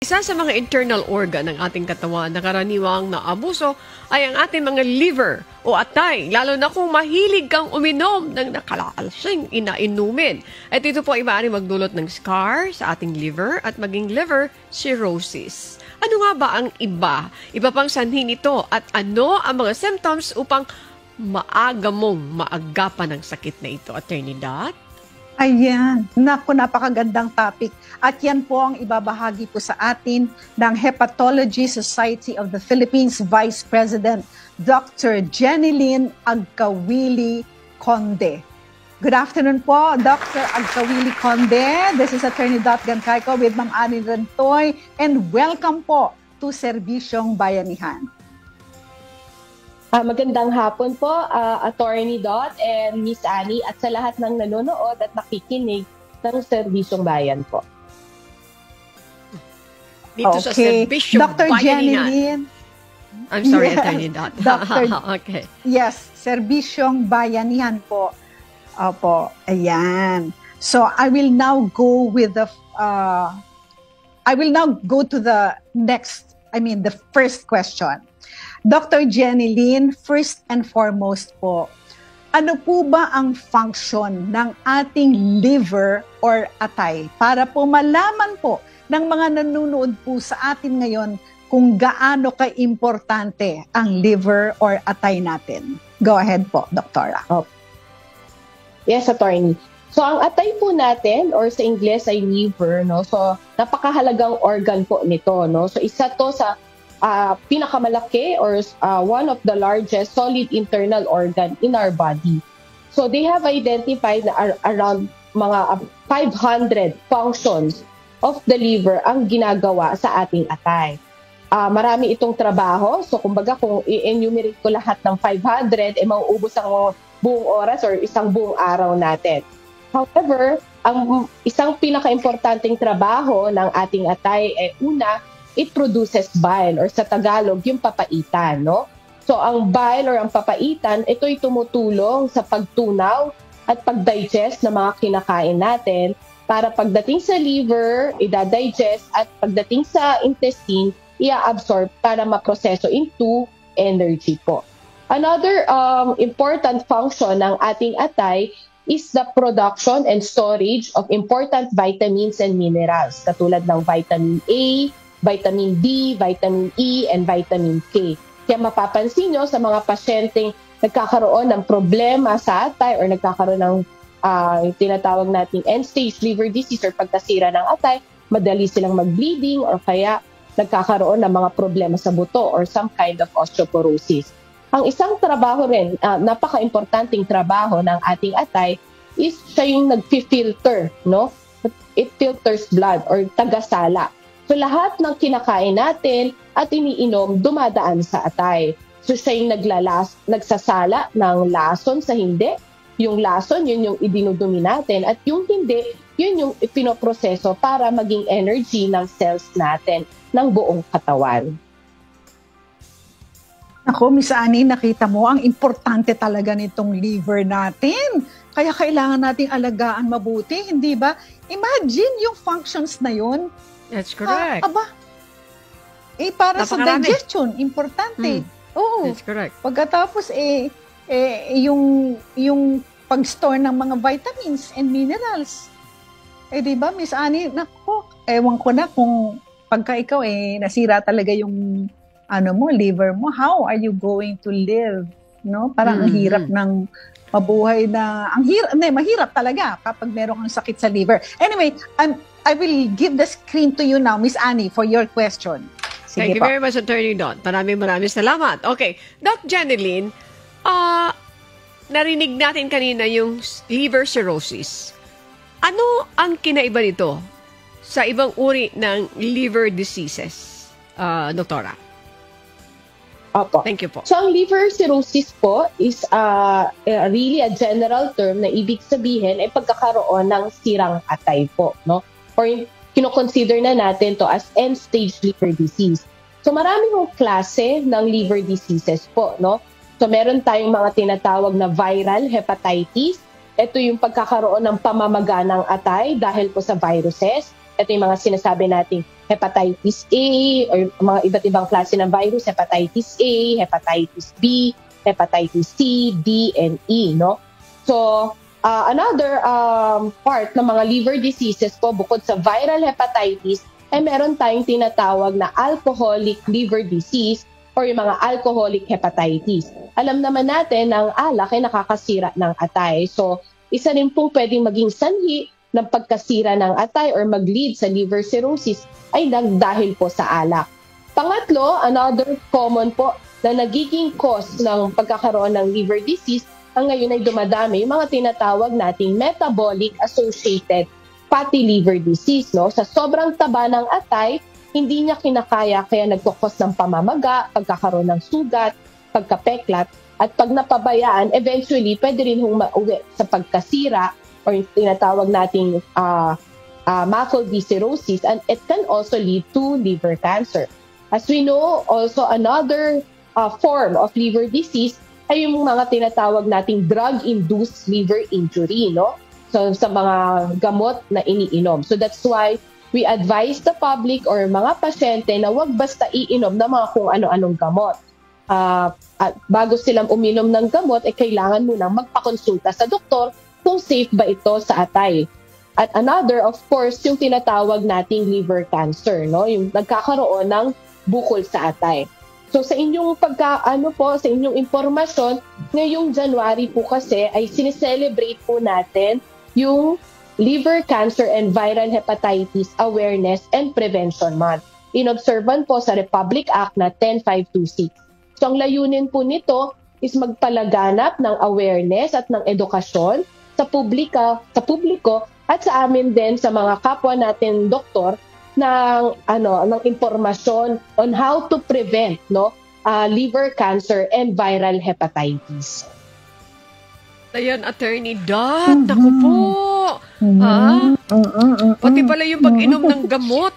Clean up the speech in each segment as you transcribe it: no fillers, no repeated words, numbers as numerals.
Isa sa mga internal organ ng ating katawan na karaniwang naabuso ay ang ating mga liver o atay, lalo na kung mahilig kang uminom ng nakalalasing inainumin. At ito po ay maaaring magdulot ng scar sa ating liver at maging liver cirrhosis. Ano nga ba ang iba pang sanhi nito at ano ang mga symptoms upang maaga mong maagapan ang sakit na ito, Attorney Dot? Ayan, naku, napakagandang topic. At yan po ang ibabahagi po sa atin ng Hepatology Society of the Philippines Vice President, Dr. Jenilyn Agkawili Conde. Good afternoon po, Dr. Agkawili Conde. This is Attorney Dot Gancayco with Ma'am Annie Rentoy, and welcome po to Serbisyong Bayanihan. Magandang hapon po, Attorney Dot and Miss Annie, at sa lahat ng nanonood at nakikinig ng Serbisyong Bayan po. Dito sa Serbisyong Dr. Jenilyn. I'm sorry, Attorney Dot. Okay. Yes, Serbisyong Bayanihan po. Opo, ayan. So I will now go to the the first question. Dr. Jenilyn, first and foremost po, ano po ba ang function ng ating liver or atay para po malaman po ng mga nanonood po sa atin ngayon kung gaano ka-importante ang liver or atay natin? Go ahead po, Doktora. Yes, Attorney. So ang atay po natin, or sa Ingles ay liver, no? So napakahalagang organ po nito, no? So isa to sa pinakamalaki or one of the largest solid internal organ in our body. So they have identified na around mga 500 functions of the liver ang ginagawa sa ating atay. Marami itong trabaho. So kumbaga kung i-enumerate ko lahat ng 500, mauubos ang buong oras or isang buong araw natin. However, ang isang pinaka-importanting trabaho ng ating atay ay una, it produces bile, or sa Tagalog, yung papaitan, no? So, ang bile or ang papaitan, ito'y tumutulong sa pagtunaw at pagdigest ng mga kinakain natin para pagdating sa liver, ida-digest, at pagdating sa intestine, i-absorb para maproseso into energy po. Another important function ng ating atay is the production and storage of important vitamins and minerals, katulad ng vitamin A, vitamin D, vitamin E, and vitamin K. Kaya mapapansin nyo sa mga pasyenteng nagkakaroon ng problema sa atay or nagkakaroon ng tinatawag nating end-stage liver disease or pagkasira ng atay, madali silang mag-bleeding or kaya nagkakaroon ng mga problema sa buto or some kind of osteoporosis. Ang isang trabaho rin, napaka-importanting trabaho ng ating atay is siya yung nag-filter, no? It filters blood or tagasala. So lahat ng kinakain natin at iniinom dumadaan sa atay. So siya yung nagsasala ng lason sa hindi. Yung lason, yun yung idinudumi natin. At yung hindi, yun yung pinoproseso para maging energy ng cells natin ng buong katawan. Ako, Miss Annie, nakita mo, ang importante talaga nitong liver natin. Kaya kailangan nating alagaan mabuti, hindi ba? Imagine yung functions na yun. That's correct. Para sa digestion, importante. Oo. That's correct. Pagkatapos, yung pag-store ng mga vitamins and minerals. Di ba, Miss Annie, naku, ewan ko na kung pagka ikaw, nasira talaga yung liver mo, how are you going to live? No? Parang ang hirap ng mabuhay na, mahirap talaga kapag meron kang sakit sa liver. Anyway, I will give the screen to you now, Miss Annie, for your question. Sige. Thank you very much, Attorney Dot. Maraming salamat. Okay, Doc Jenilyn, narinig natin kanina yung liver cirrhosis. Ano ang kinaiba nito sa ibang uri ng liver diseases, Doktora? Opo. Thank you po. So, ang liver cirrhosis po is really a general term na ibig sabihin ay pagkakaroon ng sirang atay po, no? Or kino-consider na natin to as end-stage liver disease. So, marami pong klase ng liver diseases po, no? So, meron tayong mga tinatawag na viral hepatitis. Ito yung pagkakaroon ng pamamaga ng atay dahil po sa viruses. Ito yung mga sinasabi nating hepatitis A, or mga iba't ibang klase ng virus, hepatitis A, hepatitis B, hepatitis C, D, and E, no? So, another part ng mga liver diseases po, bukod sa viral hepatitis, ay meron tayong tinatawag na alcoholic liver disease or yung mga alcoholic hepatitis. Alam naman natin na ang alak ay nakakasira ng atay. So, isa rin pong pwedeng maging sanhi ng pagkasira ng atay or mag-lead sa liver cirrhosis ay dahil po sa alak. Pangatlo, another common po na nagiging cause ng pagkakaroon ng liver disease, ang ngayon ay dumadami yung mga tinatawag nating metabolic associated fatty liver disease. No? Sa sobrang taba ng atay, hindi niya kinakaya kaya nagkukos ng pamamaga, pagkakaroon ng sugat, pagkapeklat, at pag napabayaan, eventually, pwede rin hong mauwi sa pagkasira or yung tinatawag nating MAFLD cirrhosis, and it can also lead to liver cancer. As we know, also another form of liver disease ay yung mga tinatawag nating drug-induced liver injury, no? So, sa mga gamot na iniinom. So, that's why we advise the public or mga pasyente na wag basta iinom ng mga kung ano-anong gamot. At bago silang uminom ng gamot, kailangan munang magpakonsulta sa doktor kung safe ba ito sa atay. At another, of course, yung tinatawag nating liver cancer, no? Yung nagkakaroon ng bukol sa atay. So sa inyong sa inyong impormasyon, ngayong January po kasi ay sineselebrate po natin yung Liver Cancer and Viral Hepatitis Awareness and Prevention Month. Inobserban po sa Republic Act na 10526. So ang layunin po nito is magpalaganap ng awareness at ng edukasyon sa publiko at sa amin din sa mga kapwa natin doktor ng impormasyon on how to prevent liver cancer and viral hepatitis. Ayan, Attorney Dot, naku po. Pati pala yung pag-inom ng gamot,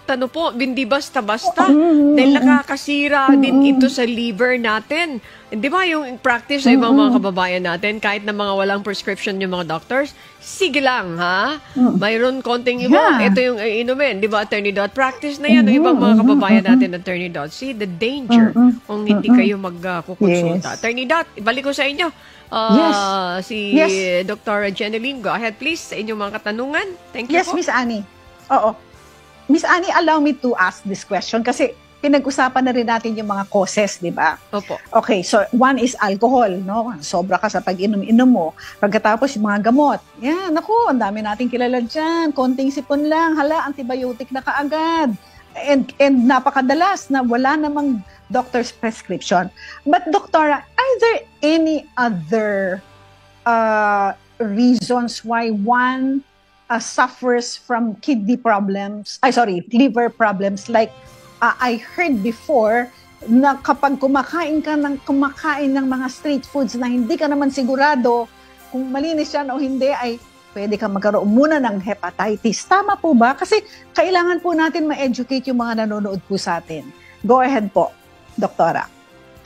hindi basta-basta. Dahil nakakasira din ito sa liver natin. Di ba yung practice sa ibang mga kababayan natin, kahit na mga walang prescription yung mga doctors, sige lang, ha? Mayroon konting iba, ito yung inumin. Di ba, Attorney Dot? Practice na yan ng ibang mga kababayan natin, Attorney Dot. See the danger kung hindi kayo magkukonsulta. Attorney Dot, ibalik ko sa inyo. Dr. Jeneline, go ahead please sa inyong mga katanungan. Thank you po. Yes, Miss Annie. Oo. Miss Annie, allow me to ask this question kasi pinag-usapan na rin natin yung mga causes, di ba? Opo. Okay, so one is alcohol, no? Sobra ka sa pag-inom-inom mo. Pagkatapos yung mga gamot. Yan, naku, ang dami nating kilala dyan. Konting sipon lang, antibiotic na kaagad. And napakadalas na wala namang doctor's prescription. But Doctora, are there any other reasons why one suffers from liver problems? Like I heard before na kapag kumakain ng mga street foods na hindi ka naman sigurado kung malinis yan o hindi, ay pwede kang magkaroon muna ng hepatitis. Tama po ba? Kasi kailangan po natin ma-educate yung mga nanonood po sa atin. Go ahead po, Doktora.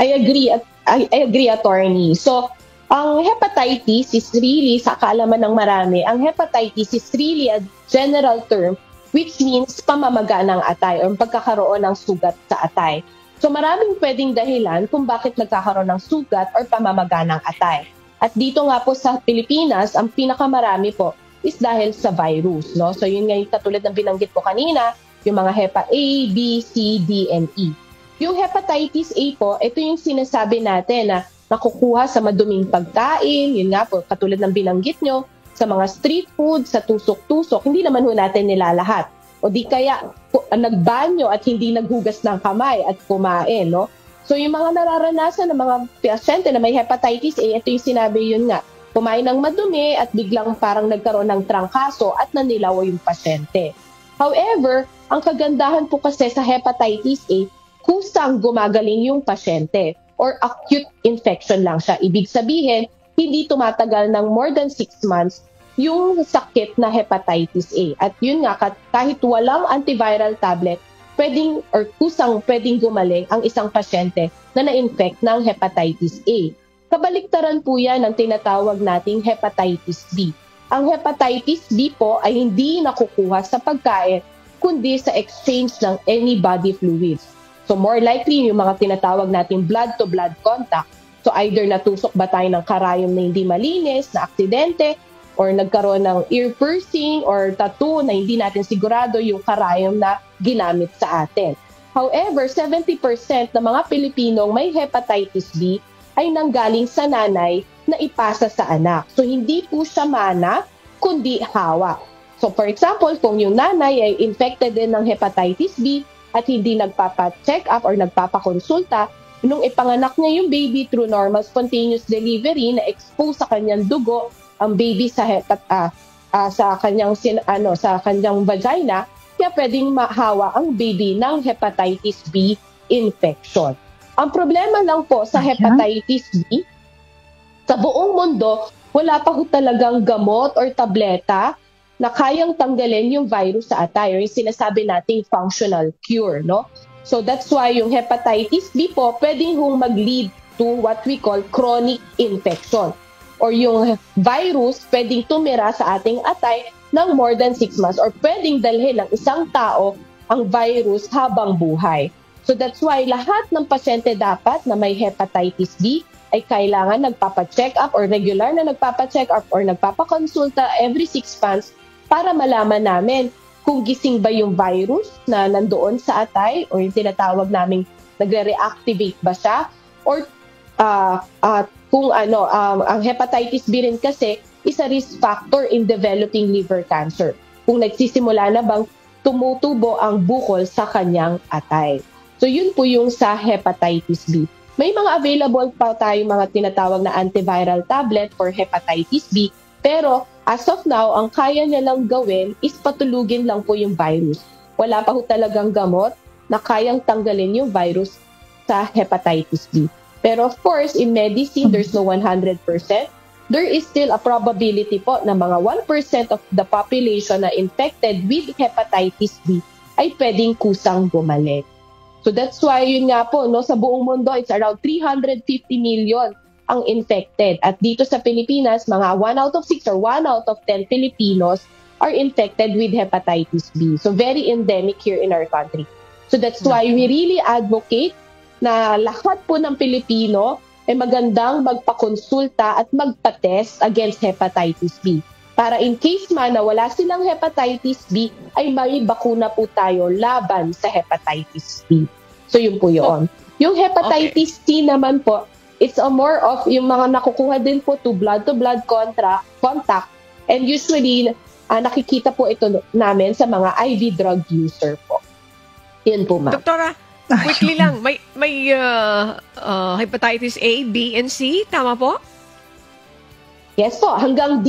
I agree, Attorney. So, ang hepatitis is really, sa kaalaman ng marami, ang hepatitis is really a general term which means pamamaga ng atay o pagkakaroon ng sugat sa atay. So, maraming pwedeng dahilan kung bakit nagkakaroon ng sugat or pamamaga ng atay. At dito nga po sa Pilipinas, ang pinakamarami po is dahil sa virus. No? So, yun nga yung katulad ng binanggit ko kanina, yung mga HEPA A, B, C, D, and E. Yung hepatitis A po, ito yung sinasabi natin na nakukuha sa maduming pagkain, yun nga po, katulad ng binanggit nyo, sa mga street food, sa tusok-tusok, hindi naman ho natin nilalahat. O di kaya nagbanyo at hindi naghugas ng kamay at kumain, no? So yung mga nararanasan ng mga pasyente na may hepatitis A, ito yung sinabi yun nga, kumain ng madumi at biglang parang nagkaroon ng trangkaso at nanilaw yung pasyente. However, ang kagandahan po kasi sa hepatitis A, kusang gumagaling yung pasyente or acute infection lang siya. Ibig sabihin, hindi tumatagal ng more than 6 months yung sakit na hepatitis A. At yun nga, kahit walang antiviral tablet, kusang pwedeng gumaling ang isang pasyente na na-infect ng hepatitis A. Kabaliktaran po yan ang tinatawag nating hepatitis B. Ang hepatitis B po ay hindi nakukuha sa pagkain kundi sa exchange ng any body fluids. So more likely, yung mga tinatawag nating blood-to-blood contact. So either natusok ba tayo ng karayom na hindi malinis, na aksidente, or nagkaroon ng ear piercing or tattoo na hindi natin sigurado yung karayom na ginamit sa atin. However, 70% ng mga Pilipinong may hepatitis B ay nanggaling sa nanay na ipasa sa anak. So hindi po siya mana, kundi hawa. So for example, kung yung nanay ay infected din ng hepatitis B at hindi nagpapa-check up or nagpapakonsulta, nung ipanganak niya yung baby through normal spontaneous delivery na expose sa kanyang dugo ang baby sa kanyang vagina, kaya pwedeng mahawa ang baby ng hepatitis B infection. Ang problema lang po sa hepatitis B, sa buong mundo, wala pa ho talagang gamot or tableta na kayang tanggalin yung virus sa atay, or yung sinasabi nating functional cure, no? So that's why yung hepatitis B po pwedeng hong mag-lead to what we call chronic infection. Or yung virus pwedeng tumira sa ating atay ng more than 6 months, or pwedeng dalhin ng isang tao ang virus habang buhay. So that's why lahat ng pasyente dapat na may hepatitis B ay kailangan nagpapa-check up or regular na nagpapa-check up or nagpapakonsulta every 6 months para malaman namin kung gising ba yung virus na nandoon sa atay, or yung tinatawag naming nagre-reactivate ba siya, or kung ang hepatitis B rin kasi is a risk factor in developing liver cancer. Kung nagsisimula na bang tumutubo ang bukol sa kanyang atay. So yun po yung sa hepatitis B. May mga available pa tayo mga tinatawag na antiviral tablet for hepatitis B, pero as of now, ang kaya niya lang gawin is patulugin lang po yung virus. Wala pa ho talagang gamot na kayang tanggalin yung virus sa hepatitis B. Pero of course, in medicine, there's no 100%. There is still a probability po na mga 1% of the population na infected with hepatitis B ay pwedeng kusang bumalik. So that's why yun nga po, no, sa buong mundo, it's around 350 million ang infected. At dito sa Pilipinas, mga 1 out of 6 or 1 out of 10 Filipinos are infected with hepatitis B. So very endemic here in our country. So that's why we really advocate na lahat po ng Pilipino ay magandang magpakonsulta at magpa-test against hepatitis B. Para in case man na wala silang hepatitis B, ay may bakuna po tayo laban sa hepatitis B. So yun po yun. Yung hepatitis C naman po, it's a more of yung mga nakukuha din po to blood-to-blood contact, and usually nakikita po ito namin sa mga IV drug user po. Yun po, ma'am. Doktora, quickly lang, may hepatitis A, B, and C, tama po? Yes po, hanggang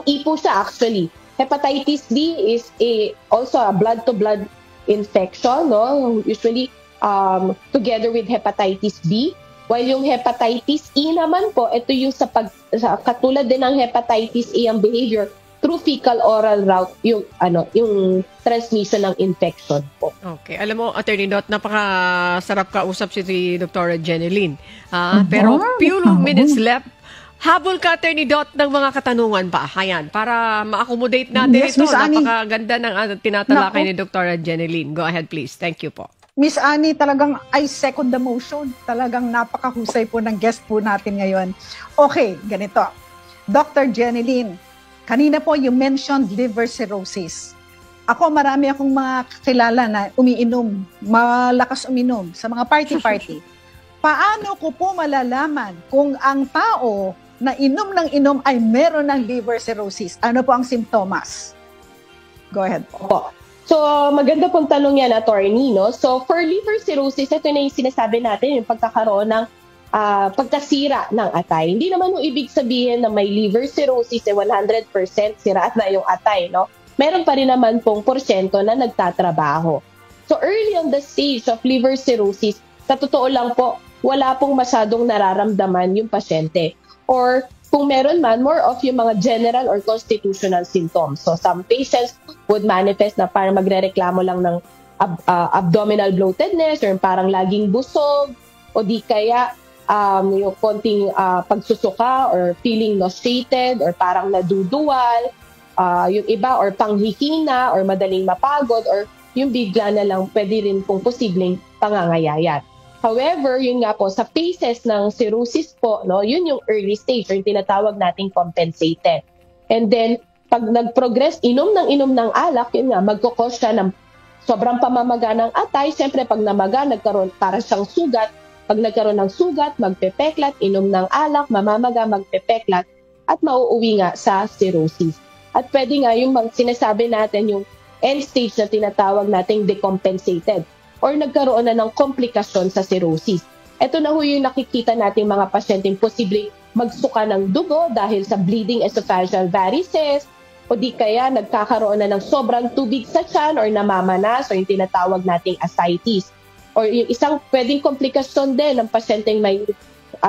E po siya actually. Hepatitis D is also a blood-to-blood infection, no? Usually together with hepatitis B. While yung hepatitis E naman po, ito yung katulad din ng hepatitis A ang behavior through fecal-oral route, yung transmission ng infection po. Okay. Alam mo, Attorney Dot, napakasarap kausap si Dr. Jeneline. Pero few minutes left. Habol ka, Attorney Dot, ng mga katanungan pa. Ayan, para ma-accommodate natin ito. Napakaganda ng tinatalakay ni Dr. Jeneline. Go ahead, please. Thank you po. Miss Annie, talagang I second the motion. Talagang napakahusay po ng guest po natin ngayon. Okay, ganito. Dr. Jeneline, kanina po you mentioned liver cirrhosis. Ako, marami akong mga kakilala na umiinom, malakas uminom sa mga party-party. Paano ko po malalaman kung ang tao na inom ng inom ay meron ng liver cirrhosis? Ano po ang simptomas? Go ahead po. So, maganda pong tanong yan, attorney, no? So, for liver cirrhosis, ito na yung sinasabi natin, yung pagkakaroon ng pagkasira ng atay. Hindi naman yung ibig sabihin na may liver cirrhosis, 100% sira na yung atay, no? Meron pa rin naman pong porsyento na nagtatrabaho. So, early on the stage of liver cirrhosis, sa totoo lang po, wala pong masyadong nararamdaman yung pasyente. Or, kung meron man, more of yung mga general or constitutional symptoms. So, some patients would manifest na parang magrereklamo lang ng abdominal bloatedness or parang laging busog o di kaya yung konting pagsusuka or feeling nauseated or parang naduduwal. yung iba or panghihina or madaling mapagod or yung bigla na lang pwede rin pong posibleng pangangayayat. However, yun nga po, sa phases ng cirrhosis po, no, yun yung early stage or yung tinatawag nating compensated. And then, pag nag-progress, inom ng alak, yun nga, magkukos siya ng sobrang pamamaga ng atay. Siyempre, pag namaga, nagkaroon para siyang sugat. Pag nagkaroon ng sugat, magpepeklat, inom ng alak, mamamaga, magpepeklat, at mauuwi nga sa cirrhosis. At pwede nga yung sinasabi natin, yung end stage na tinatawag nating decompensated or nagkaroon na ng komplikasyon sa cirrhosis. Ito na ho yung nakikita nating mga pasyenteng posibleng magsuka ng dugo dahil sa bleeding esophageal varices o di kaya nagkakaroon na ng sobrang tubig sa tiyan or namamanas o yung tinatawag nating ascites. Or yung isang pwedeng komplikasyon din ng pasyenteng may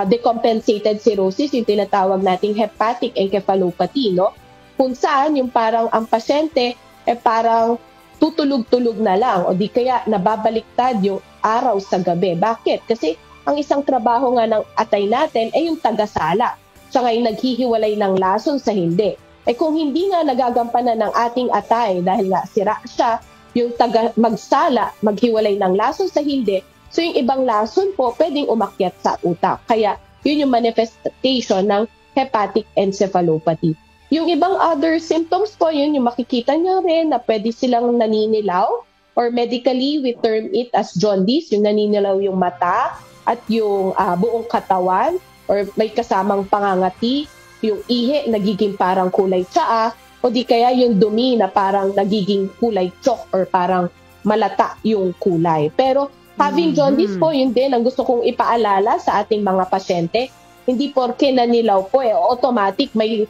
decompensated cirrhosis, yung tinatawag nating hepatic encephalopathy, no? Kung saan yung parang ang pasyente parang tutulog-tulog na lang o di kaya nababaliktad yung araw sa gabi. Bakit? Kasi ang isang trabaho nga ng atay natin ay yung tagasala. Siya nga'y naghihiwalay ng lason sa hindi. Kung hindi nga nagagampanan ng ating atay dahil nga sira siya, yung magsala, maghiwalay ng lason sa hindi, so yung ibang lason po pwedeng umakyat sa utak. Kaya yun yung manifestation ng hepatic encephalopathy. Yung ibang other symptoms po, yun yung makikita nyo rin na pwede silang naninilaw or medically we term it as jaundice, yung naninilaw yung mata at yung buong katawan or may kasamang pangangati, yung ihi nagiging parang kulay tsaa o di kaya yung dumi na parang nagiging kulay chalk or parang malata yung kulay. Pero having jaundice po, yun din ang gusto kong ipaalala sa ating mga pasyente. Hindi porke nanilaw po automatic may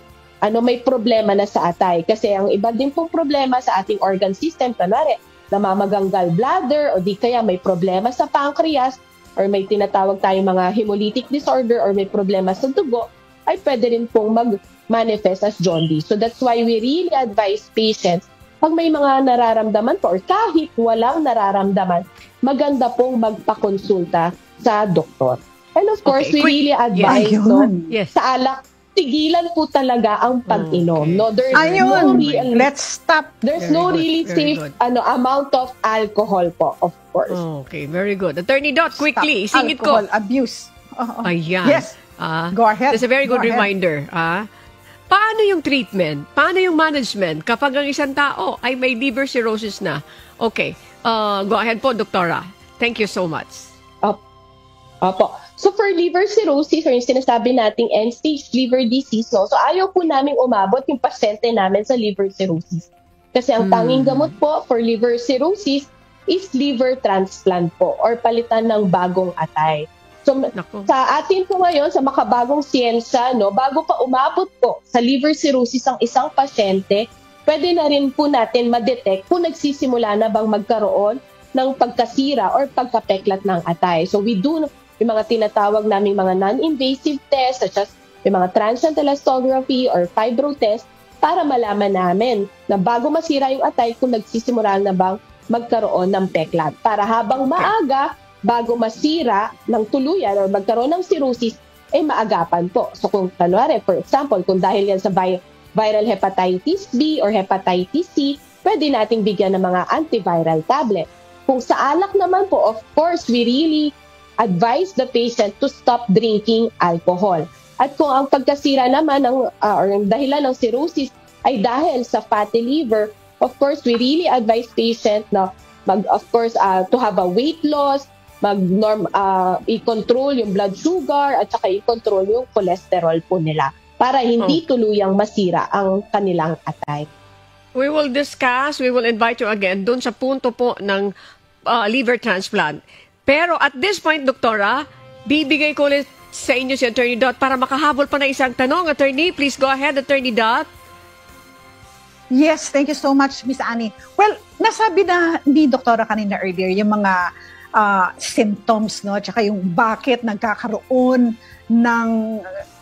problema na sa atay. Kasi ang iba din pong problema sa ating organ system, kunwari, namamagang gallbladder o di kaya may problema sa pancreas or may tinatawag tayong mga hemolytic disorder or may problema sa dugo, ay pwede rin pong mag-manifest as jaundice. So that's why we really advise patients, pag may mga nararamdaman po or kahit walang nararamdaman, maganda pong magpakonsulta sa doktor. And of course, we really advise sa alak, tigilan po talaga ang pag-inom. No, there's no real, let's stop. There's no really safe amount of alcohol po, of course. Okay, very good. Attorney Dot, quickly, isingit ko. Alcohol abuse. Ayan. Yes. Go ahead. That's a very good reminder. Paano yung treatment? Paano yung management kapag ang isang tao ay may liver cirrhosis na? Okay. Go ahead po, Doktora. Thank you so much. Opo. So for liver cirrhosis or yung sinasabi nating end-stage liver disease, no? So ayaw po namin umabot yung pasyente namin sa liver cirrhosis. Kasi ang tanging gamot po for liver cirrhosis is liver transplant po or palitan ng bagong atay. So sa atin po ngayon, sa makabagong siyensya, no, bago pa umabot po sa liver cirrhosis ang isang pasyente, pwede na rin po natin ma-detect kung nagsisimula na bang magkaroon ng pagkasira or pagkapeklat ng atay. So we do yung mga tinatawag naming mga non-invasive tests such as yung mga transient elastography or fibro test para malaman namin na bago masira yung atay kung nagsisimula na bang magkaroon ng peklat. Para habang maaga, bago masira ng tuluyan or magkaroon ng cirrhosis, ay maagapan po. So kung kanwari, for example, kung dahil yan sa viral hepatitis B or hepatitis C, pwede nating bigyan ng mga antiviral tablet. Kung sa alak naman po, of course, we really advise the patient to stop drinking alcohol. At kung ang pagkasira naman or ang dahilan ng cirrhosis ay dahil sa fatty liver, of course, we really advise patient na to have a weight loss, i-control yung blood sugar at saka i-control yung cholesterol po nila para hindi tuluyang masira ang kanilang atay. We will invite you again dun sa punto po ng liver transplant. Pero at this point, Doktora, bibigay ko ulit sa inyo si Attorney Dot para makahabol pa na isang tanong. Attorney, please go ahead, Attorney Dot. Yes, thank you so much, Miss Annie. Well, nasabi na ni Doktora kanina earlier yung mga symptoms, no? Tsaka yung bakit nagkakaroon ng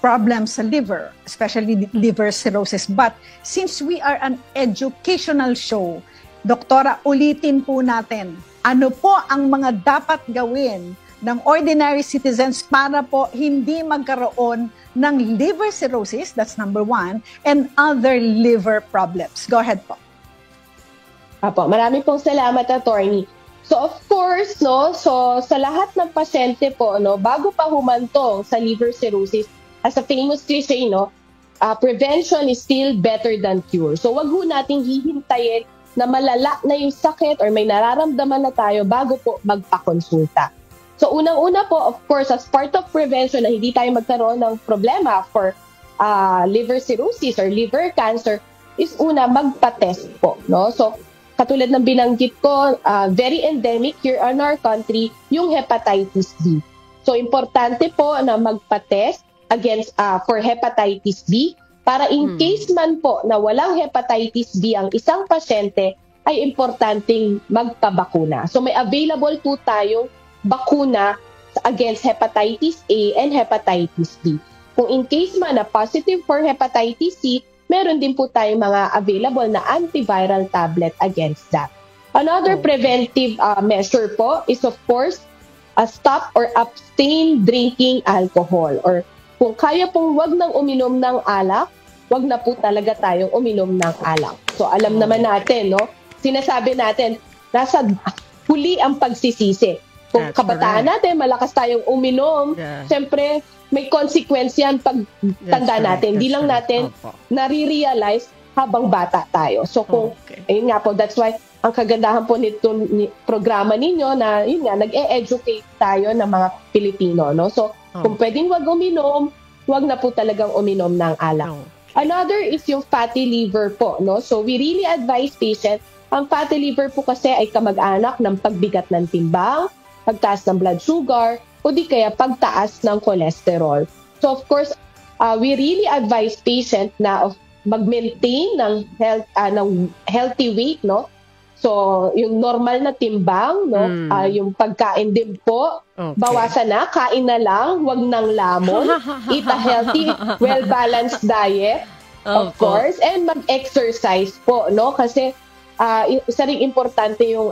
problems sa liver, especially liver cirrhosis. But since we are an educational show, Doktora, ulitin po natin, ano po ang mga dapat gawin ng ordinary citizens para po hindi magkaroon ng liver cirrhosis, that's number 1, and other liver problems. Go ahead po. Apo, maraming pong salamat, attorney. So of course, no, so sa lahat ng pasyente po, no, bago pa humantong sa liver cirrhosis, as a famous cliche, no, prevention is still better than cure. So wag ho nating hihintayin na malala na yung sakit or may nararamdaman na tayo bago po magpakonsulta. So unang-una po, of course, as part of prevention na hindi tayo magkaroon ng problema for liver cirrhosis or liver cancer, is una, magpa-test po, no? So katulad ng binanggit ko, very endemic here in our country, yung hepatitis B. So, importante po na magpa-test against for hepatitis B para in case man po na walang hepatitis B ang isang pasyente, ay importanteng magpabakuna. So, may available po tayong bakuna against hepatitis A and hepatitis B. Kung in case man na positive for hepatitis C, meron din po tayong mga available na antiviral tablet against that. Another preventive measure po is of course, stop or abstain drinking alcohol. Or kung kaya pong wag nang uminom ng alak, wag na po talaga tayong uminom ng alak. So alam naman natin, no? Sinasabi natin, nasa huli ang pagsisisi. Kung kabataan natin, malakas tayong uminom, siyempre, may consequence yan pag tanda natin. Hindi lang natin nare-realize habang bata tayo. So kung, ayun nga po, that's why ang kagandahan po nito programa ninyo na, yun nga, nag-e-educate tayo ng mga Pilipino. No? So kung pwedeng wag uminom, wag na po talagang uminom ng alak. Another is yung fatty liver po. No? So we really advise patients, ang fatty liver po kasi ay kamag-anak ng pagbigat ng timbang, pagtaas ng blood sugar, o di kaya pagtaas ng cholesterol. So of course, we really advise patient na mag-maintain ng healthy weight, no? So yung normal na timbang, no? Yung pagkain din po, bawasan na, kain na lang, wag nang lamon, eat a healthy, well-balanced diet, of course, and mag-exercise po, no? Kasi isa ring importante yung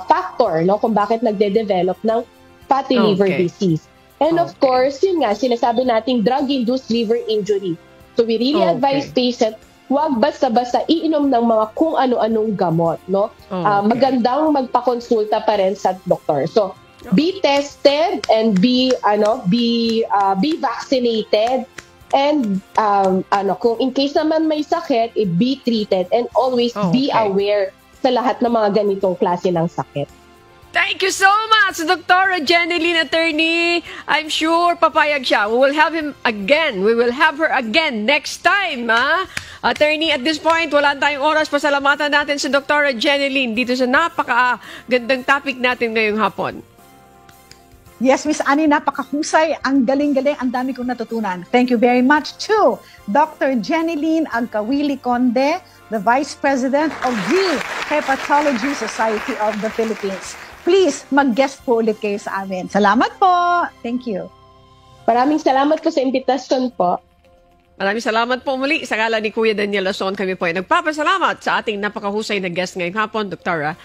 factor, no, kung bakit nagde-develop ng fatty liver disease. And of course, yun nga, sinasabi nating drug-induced liver injury. So we really advise patients, huwag basta-basta iinom ng mga kung ano-anong gamot, no? Magandang magpakonsulta pa rin sa doktor. So be tested and be vaccinated. And kung in case naman may sakit, be treated and always be aware sa lahat ng mga ganitong klase ng sakit. Thank you so much, Dr. Jeneline, attorney. I'm sure papayag siya. We will have him again. We will have her again next time, ha? Attorney, at this point, wala tayong oras. Pasalamatan natin si Dr. Jeneline dito sa napaka-gandang topic natin ngayong hapon. Yes, Miss Annie, napakahusay. Ang galing-galing. Ang dami kong natutunan. Thank you very much to Dr. Jeneline Agkawili Conde, the Vice President of the Hepatology Society of the Philippines. Please, mag-guest po ulit kayo sa amin. Salamat po. Thank you. Maraming salamat po sa imbitasyon po. Maraming salamat po muli. Sa ngala ni Kuya Daniel Lason, kami po ay nagpapasalamat sa ating napakahusay na guest ngayong hapon, Dr.